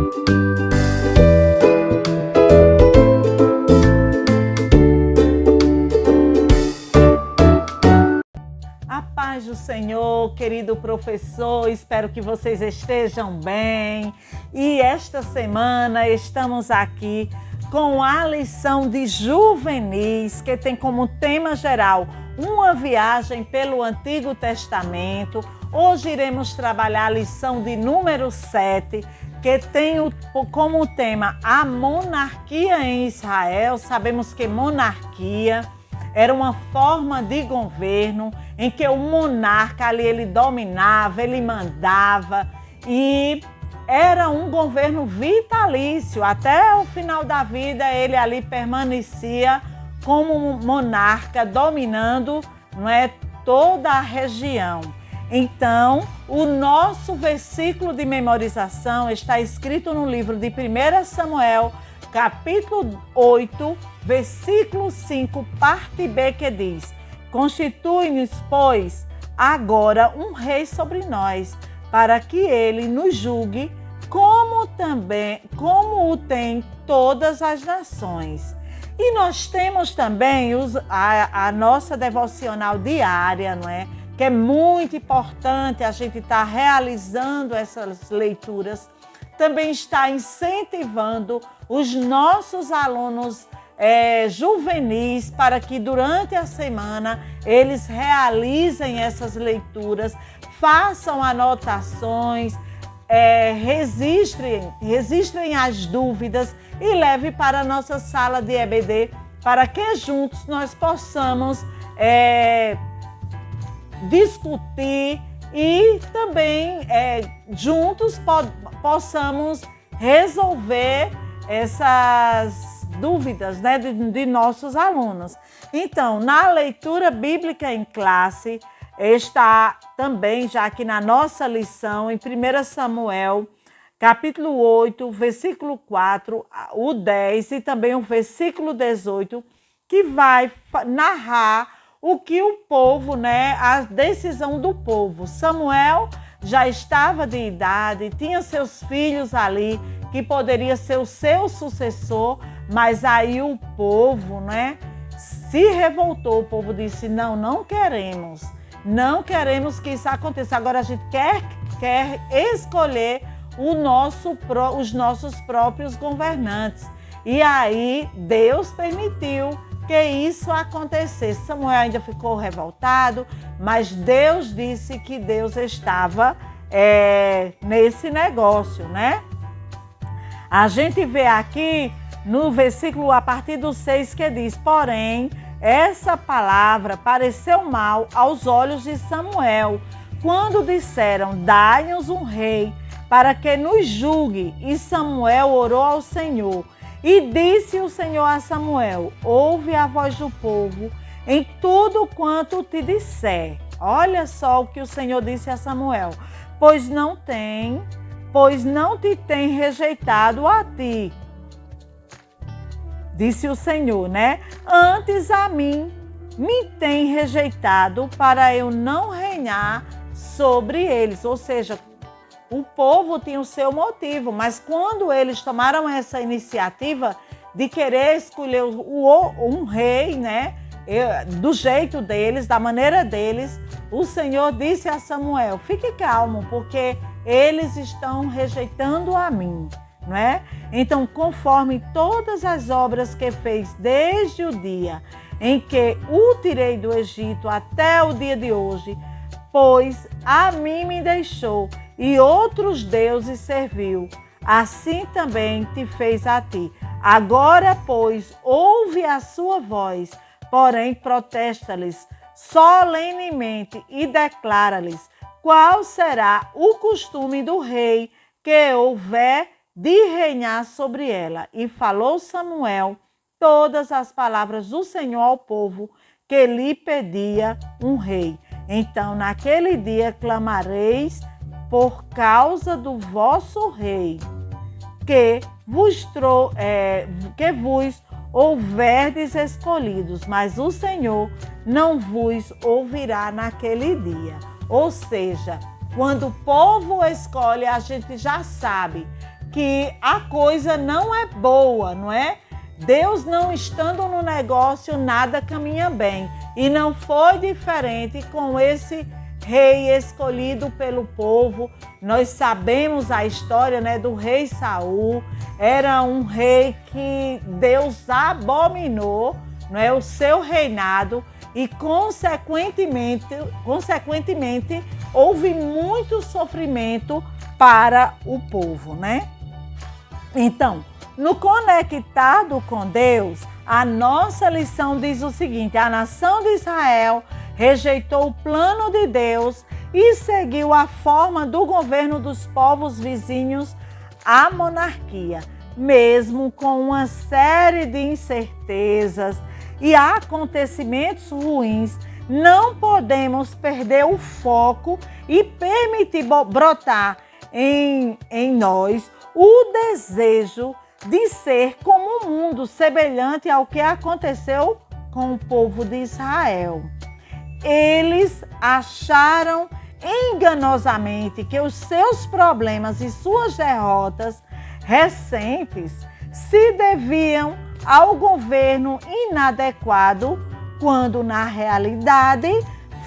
A paz do Senhor, querido professor, espero que vocês estejam bem. E esta semana estamos aqui com a lição de juvenis, que tem como tema geral uma viagem pelo Antigo Testamento. Hoje iremos trabalhar a lição de número 7, que tem como tema a monarquia em Israel. Sabemos que monarquia era uma forma de governo em que o monarca ali ele dominava, ele mandava e era um governo vitalício. Até o final da vida ele ali permanecia como monarca, dominando, não é, toda a região. Então, o nosso versículo de memorização está escrito no livro de 1 Samuel, capítulo 8, versículo 5, parte B, que diz: Constitui-nos, pois, agora um rei sobre nós, para que ele nos julgue, como o tem todas as nações. E nós temos também a nossa devocional diária, não é? Que é muito importante a gente estar realizando essas leituras. Também está incentivando os nossos alunos juvenis para que durante a semana eles realizem essas leituras, façam anotações, registrem as dúvidas e leve para a nossa sala de EBD para que juntos nós possamos discutir e também juntos possamos resolver essas dúvidas, né, de nossos alunos. Então, na leitura bíblica em classe, está também, já aqui na nossa lição, em 1 Samuel, capítulo 8, versículo 4, o 10 e também o versículo 18, que vai narrar o que o povo, né, a decisão do povo. Samuel já estava de idade, tinha seus filhos ali, que poderia ser o seu sucessor, mas aí o povo, né, se revoltou. O povo disse: não queremos que isso aconteça. Agora a gente quer escolher os nossos próprios governantes. E aí Deus permitiu que isso acontecesse. Samuel ainda ficou revoltado, mas Deus disse que Deus estava nesse negócio, né? A gente vê aqui no versículo a partir do 6 que diz: Porém, essa palavra pareceu mal aos olhos de Samuel, quando disseram: Dai-nos um rei para que nos julgue. E Samuel orou ao Senhor. E disse o Senhor a Samuel: Ouve a voz do povo em tudo quanto te disser. Olha só o que o Senhor disse a Samuel: Pois não te tem rejeitado a ti, disse o Senhor, né? Antes a mim me tem rejeitado para eu não reinar sobre eles. Ou seja, o povo tinha o seu motivo, mas quando eles tomaram essa iniciativa de querer escolher um rei, né, do jeito deles, da maneira deles, o Senhor disse a Samuel: fique calmo, porque eles estão rejeitando a mim, não é? Então, conforme todas as obras que fez desde o dia em que o tirei do Egito até o dia de hoje, pois a mim me deixou e outros deuses serviu, assim também te fez a ti. Agora, pois, ouve a sua voz, porém protesta-lhes solenemente e declara-lhes qual será o costume do rei que houver de reinar sobre ela. E falou Samuel todas as palavras do Senhor ao povo, que lhe pedia um rei. Então, naquele dia clamareis por causa do vosso rei, que vos houverdes escolhidos, mas o Senhor não vos ouvirá naquele dia. Ou seja, quando o povo escolhe, a gente já sabe que a coisa não é boa, não é? Deus não estando no negócio, nada caminha bem. E não foi diferente com esse rei escolhido pelo povo. Nós sabemos a história, né, do rei Saul. Era um rei que Deus abominou, não é, o seu reinado e consequentemente houve muito sofrimento para o povo, né? Então, no Conectado com Deus, a nossa lição diz o seguinte: a nação de Israel rejeitou o plano de Deus e seguiu a forma do governo dos povos vizinhos, a monarquia. Mesmo com uma série de incertezas e acontecimentos ruins, não podemos perder o foco e permitir brotar em nós o desejo de ser como o mundo, semelhante ao que aconteceu com o povo de Israel. Eles acharam enganosamente que os seus problemas e suas derrotas recentes se deviam ao governo inadequado, quando na realidade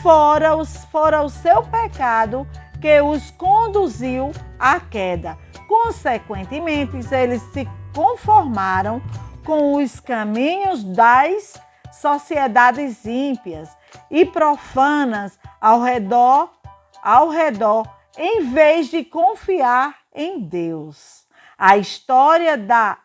fora o seu pecado que os conduziu à queda. Consequentemente, eles se conformaram com os caminhos das sociedades ímpias e profanas ao redor, em vez de confiar em Deus. A história da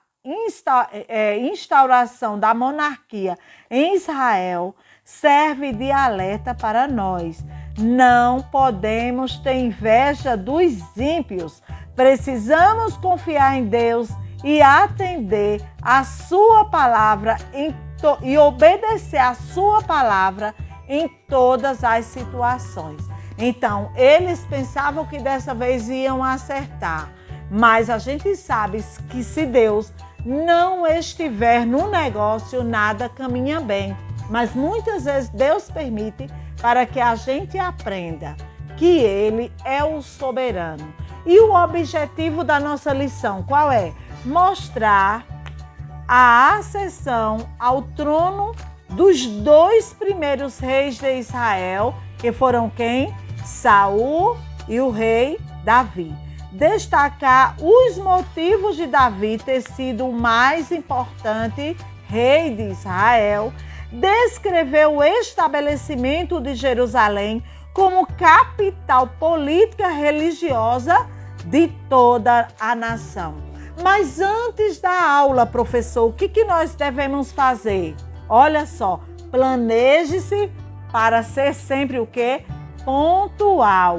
instauração da monarquia em Israel serve de alerta para nós. Não podemos ter inveja dos ímpios. Precisamos confiar em Deus e atender a sua palavra e obedecer a sua palavra em todas as situações. Então, eles pensavam que dessa vez iam acertar, mas a gente sabe que se Deus não estiver no negócio, nada caminha bem. Mas muitas vezes Deus permite para que a gente aprenda que Ele é o soberano. E o objetivo da nossa lição, qual é? Mostrar a ascensão ao trono dos dois primeiros reis de Israel, que foram quem? Saul e o rei Davi. Destacar os motivos de Davi ter sido o mais importante rei de Israel, descrever o estabelecimento de Jerusalém como capital política religiosa de toda a nação. Mas antes da aula, professor, o que nós devemos fazer? Olha só, planeje-se para ser sempre o quê? Pontual.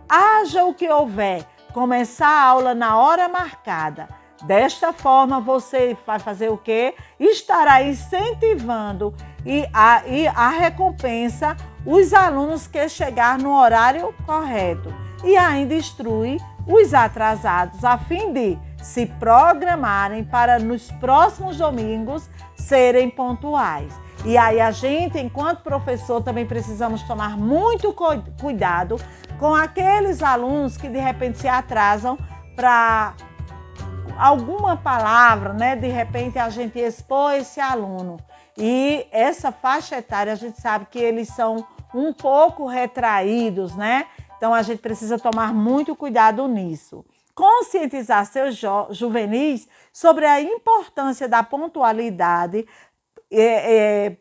Haja o que houver, começar a aula na hora marcada. Desta forma, você vai fazer o quê? Estará incentivando e a recompensa os alunos que chegar no horário correto e ainda instrui os atrasados a fim de se programarem para nos próximos domingos serem pontuais. E aí a gente, enquanto professor, também precisamos tomar muito cuidado com aqueles alunos que de repente se atrasam para alguma palavra, né? De repente a gente expor esse aluno. E essa faixa etária a gente sabe que eles são um pouco retraídos, né? Então a gente precisa tomar muito cuidado nisso. Conscientizar seus juvenis sobre a importância da pontualidade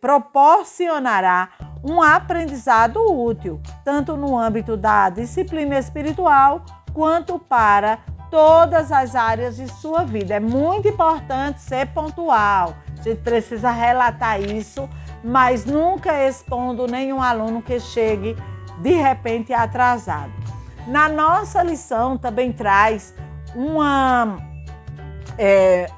proporcionará um aprendizado útil, tanto no âmbito da disciplina espiritual, quanto para todas as áreas de sua vida. É muito importante ser pontual. A gente precisa relatar isso, mas nunca expondo nenhum aluno que chegue de repente atrasado. Na nossa lição também traz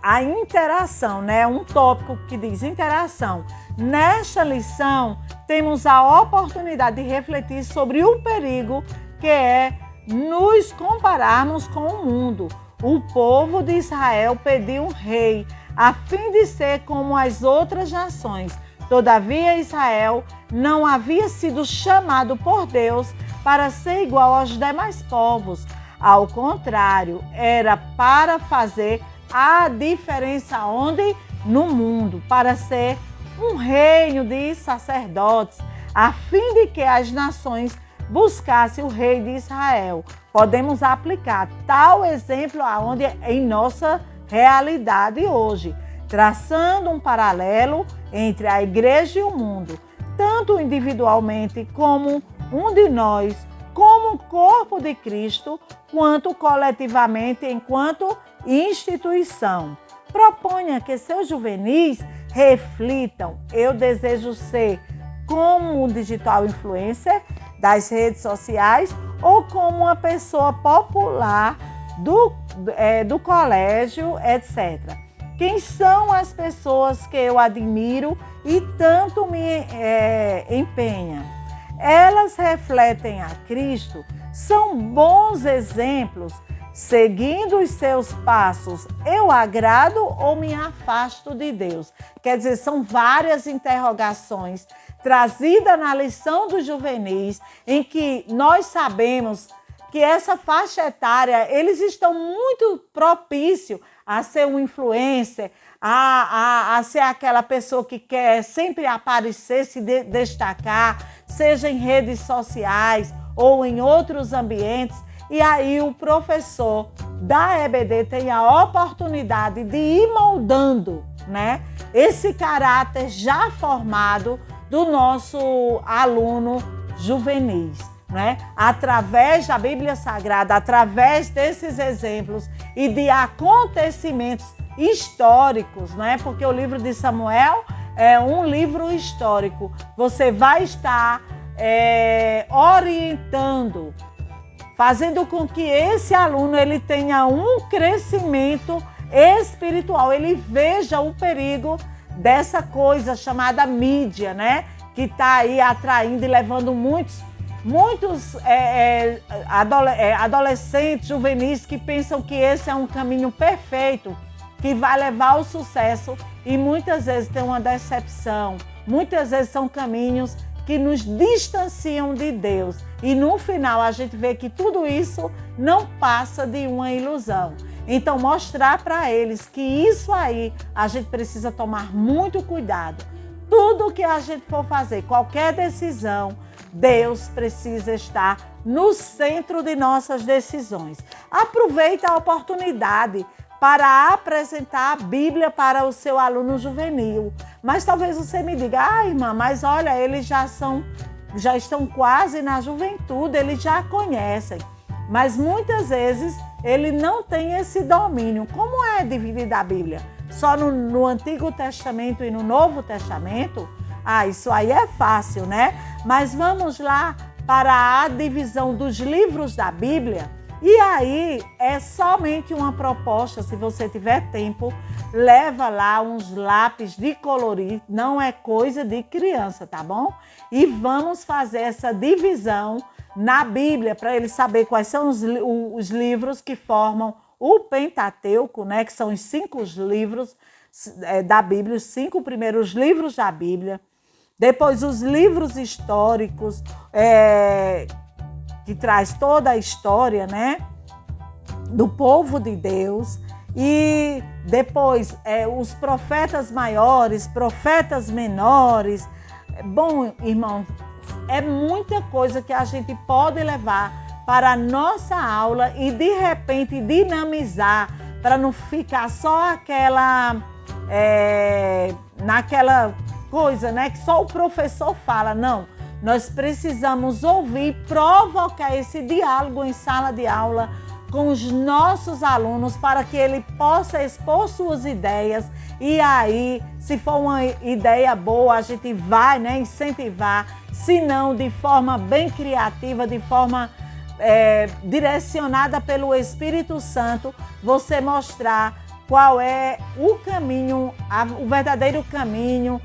a interação, né? Um tópico que diz interação. Nesta lição, temos a oportunidade de refletir sobre o perigo que é nos compararmos com o mundo. O povo de Israel pediu um rei, a fim de ser como as outras nações. Todavia, Israel não havia sido chamado por Deus para ser igual aos demais povos. Ao contrário, era para fazer a diferença onde? No mundo, para ser um reino de sacerdotes, a fim de que as nações buscassem o rei de Israel. Podemos aplicar tal exemplo aonde em nossa realidade hoje, traçando um paralelo entre a igreja e o mundo, tanto individualmente como um de nós, como corpo de Cristo, quanto coletivamente enquanto instituição. Proponha que seus juvenis reflitam: eu desejo ser como um digital influencer das redes sociais ou como uma pessoa popular do colégio, etc. Quem são as pessoas que eu admiro e tanto me empenha? Elas refletem a Cristo? São bons exemplos? Seguindo os seus passos, eu agrado ou me afasto de Deus? Quer dizer, são várias interrogações trazidas na lição dos juvenis, em que nós sabemos que essa faixa etária, eles estão muito propícios a ser um influencer, a ser aquela pessoa que quer sempre aparecer, se destacar, seja em redes sociais ou em outros ambientes. E aí o professor da EBD tem a oportunidade de ir moldando, né, esse caráter já formado do nosso aluno juvenis, né? Através da Bíblia Sagrada, através desses exemplos e de acontecimentos históricos, né? Porque o livro de Samuel é um livro histórico. Você vai estar orientando, fazendo com que esse aluno ele tenha um crescimento espiritual, ele veja o perigo dessa coisa chamada mídia, né? Que está aí atraindo e levando muitos adolescentes, juvenis que pensam que esse é um caminho perfeito, que vai levar ao sucesso e muitas vezes tem uma decepção. Muitas vezes são caminhos que nos distanciam de Deus. E no final a gente vê que tudo isso não passa de uma ilusão. Então mostrar para eles que isso aí a gente precisa tomar muito cuidado. Tudo que a gente for fazer, qualquer decisão, Deus precisa estar no centro de nossas decisões. Aproveita a oportunidade para apresentar a Bíblia para o seu aluno juvenil. Mas talvez você me diga: irmã, mas olha, eles já estão quase na juventude, eles já conhecem. Mas muitas vezes ele não tem esse domínio. Como é dividida a Bíblia? Só no Antigo Testamento e no Novo Testamento? Isso aí é fácil, né? Mas vamos lá para a divisão dos livros da Bíblia. E aí é somente uma proposta, se você tiver tempo, leva lá uns lápis de colorir, não é coisa de criança, tá bom? E vamos fazer essa divisão na Bíblia, para ele saber quais são os livros que formam o Pentateuco, né? Que são os 5 livros da Bíblia, os 5 primeiros livros da Bíblia. Depois os livros históricos, que traz toda a história, né, do povo de Deus. E depois os profetas maiores, profetas menores. Bom, irmão, é muita coisa que a gente pode levar para a nossa aula e de repente dinamizar, para não ficar só naquela coisa, né, que só o professor fala. Não, nós precisamos ouvir, provocar esse diálogo em sala de aula com os nossos alunos para que ele possa expor suas ideias. E aí, se for uma ideia boa, a gente vai, né, incentivar, se não, de forma bem criativa, de forma direcionada pelo Espírito Santo, você mostrar qual é o caminho, o verdadeiro caminho,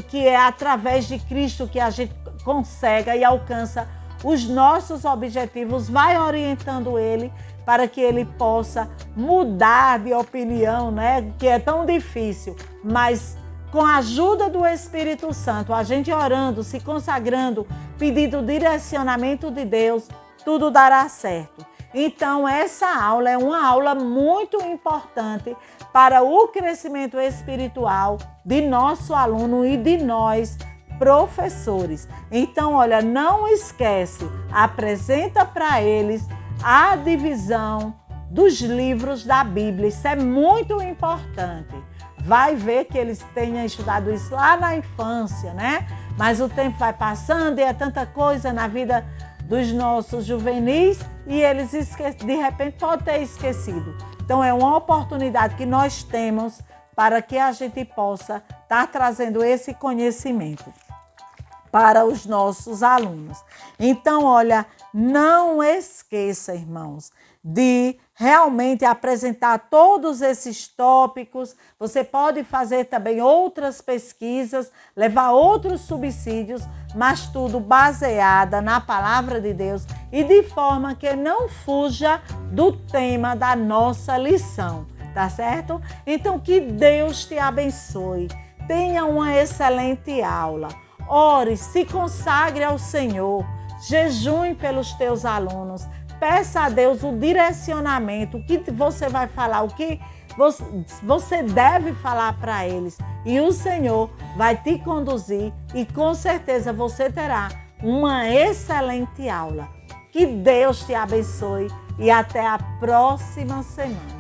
que é através de Cristo que a gente consegue e alcança os nossos objetivos, vai orientando ele para que ele possa mudar de opinião, né? Que é tão difícil, mas com a ajuda do Espírito Santo, a gente orando, se consagrando, pedindo o direcionamento de Deus, tudo dará certo. Então, essa aula é uma aula muito importante para o crescimento espiritual de nosso aluno e de nós, professores. Então, olha, não esquece, apresenta para eles a divisão dos livros da Bíblia. Isso é muito importante. Vai ver que eles tenham estudado isso lá na infância, né? Mas o tempo vai passando e é tanta coisa na vida dos nossos juvenis e eles de repente podem ter esquecido. Então é uma oportunidade que nós temos para que a gente possa estar trazendo esse conhecimento para os nossos alunos. Então, olha, não esqueça, irmãos, de realmente apresentar todos esses tópicos. Você pode fazer também outras pesquisas, levar outros subsídios, mas tudo baseada na palavra de Deus e de forma que não fuja do tema da nossa lição, tá certo? Então, que Deus te abençoe. Tenha uma excelente aula. Ore, se consagre ao Senhor, jejue pelos teus alunos, peça a Deus o direcionamento, o que você vai falar, o que você deve falar para eles. E o Senhor vai te conduzir e com certeza você terá uma excelente aula. Que Deus te abençoe e até a próxima semana.